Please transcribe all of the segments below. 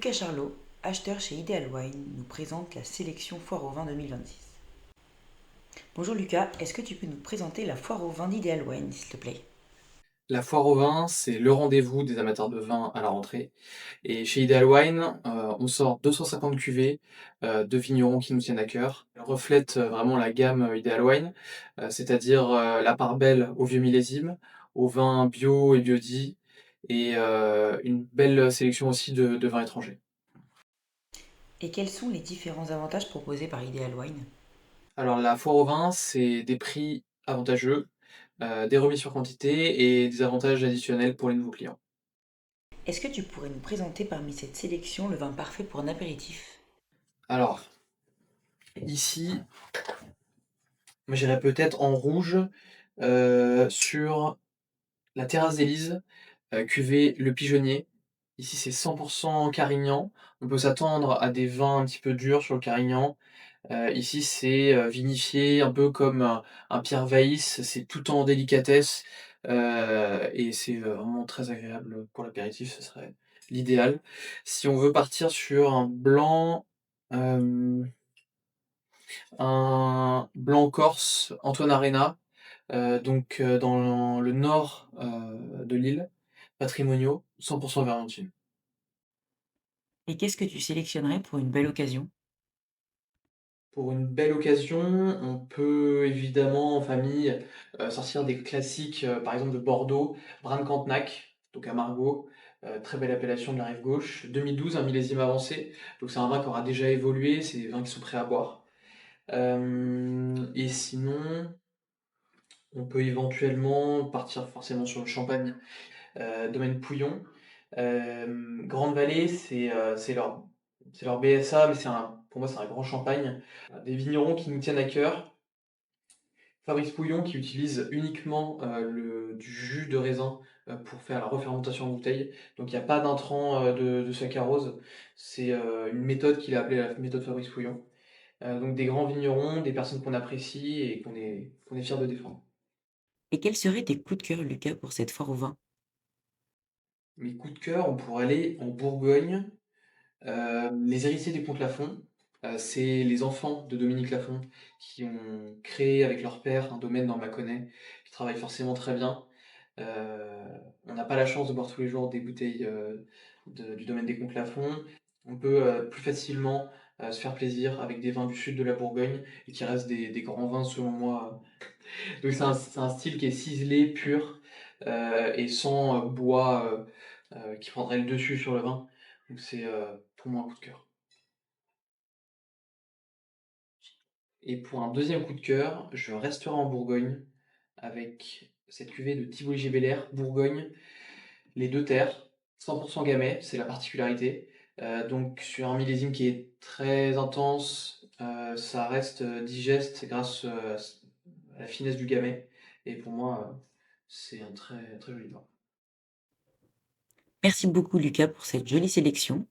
Lucas Charlot, acheteur chez Ideal Wine, nous présente la sélection Foire au vin 2026. Bonjour Lucas, est-ce que tu peux nous présenter la Foire au vin d'Ideal Wine, s'il te plaît? La foire au vin, c'est le rendez-vous des amateurs de vin à la rentrée. Et chez Ideal Wine, on sort 250 cuvées de vignerons qui nous tiennent à cœur. Elle reflète vraiment la gamme Ideal Wine, c'est-à-dire la part belle au vieux millésime, aux vins bio et biodits, et une belle sélection aussi de vins étrangers. Et quels sont les différents avantages proposés par Ideal Wine? Alors la foire au vin, c'est des prix avantageux, des remises sur quantité et des avantages additionnels pour les nouveaux clients. Est-ce que tu pourrais nous présenter parmi cette sélection le vin parfait pour un apéritif? Alors, ici, moi j'irais peut-être en rouge, sur la terrasse d'Élise, cuvée Le Pigeonnier. Ici, c'est 100 Carignan. On peut s'attendre à des vins un petit peu durs sur le Carignan. Ici, c'est, vinifié un peu comme un Pierre Weiss, c'est tout en délicatesse, et c'est, vraiment très agréable pour l'apéritif, ce serait l'idéal. Si on veut partir sur un blanc corse Antoine Arena, dans le nord, de l'île, patrimoniaux, 100 Vermentine. Et qu'est-ce que tu sélectionnerais pour une belle occasion? Pour une belle occasion, on peut évidemment en famille, sortir des classiques, par exemple de Bordeaux, Brane-Cantenac, donc à Margaux, très belle appellation de la rive gauche. 2012, un millésime avancé, donc c'est un vin qui aura déjà évolué, c'est des vins qui sont prêts à boire. Et sinon, on peut éventuellement partir forcément sur le champagne, domaine Pouillon. Grande Vallée, c'est leur BSA, mais pour moi, c'est un grand champagne. Des vignerons qui nous tiennent à cœur. Fabrice Pouillon qui utilise uniquement du jus de raisin pour faire la refermentation en bouteille. Donc il n'y a pas d'intrant de saccharose. C'est une méthode qu'il a appelée la méthode Fabrice Pouillon. Donc des grands vignerons, des personnes qu'on apprécie et qu'on est fier de défendre. Et quels seraient tes coups de cœur, Lucas, pour cette foire au vin? Mes coups de cœur, on pourrait aller en Bourgogne. Les héritiers du comte Lafon, c'est les enfants de Dominique Lafon qui ont créé avec leur père un domaine dans le Mâconnais, qui travaille forcément très bien. On n'a pas la chance de boire tous les jours des bouteilles du domaine des comtes Lafon. On peut plus facilement se faire plaisir avec des vins du sud de la Bourgogne et qui restent des grands vins selon moi. Donc c'est un style qui est ciselé, pur et sans bois qui prendrait le dessus sur le vin. Donc c'est pour moi un coup de cœur. Et pour un deuxième coup de cœur, je resterai en Bourgogne avec cette cuvée de Tivoli Gébélaire, Bourgogne, les deux terres, 100% gamay, c'est la particularité. Donc sur un millésime qui est très intense, ça reste digeste grâce à la finesse du gamay. Et pour moi, c'est un très, très joli vin. Merci beaucoup Lucas pour cette jolie sélection.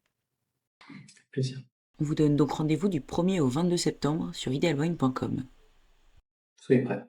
Plaisir. On vous donne donc rendez-vous du 1er au 22 septembre sur idealwine.com. Soyez prêts.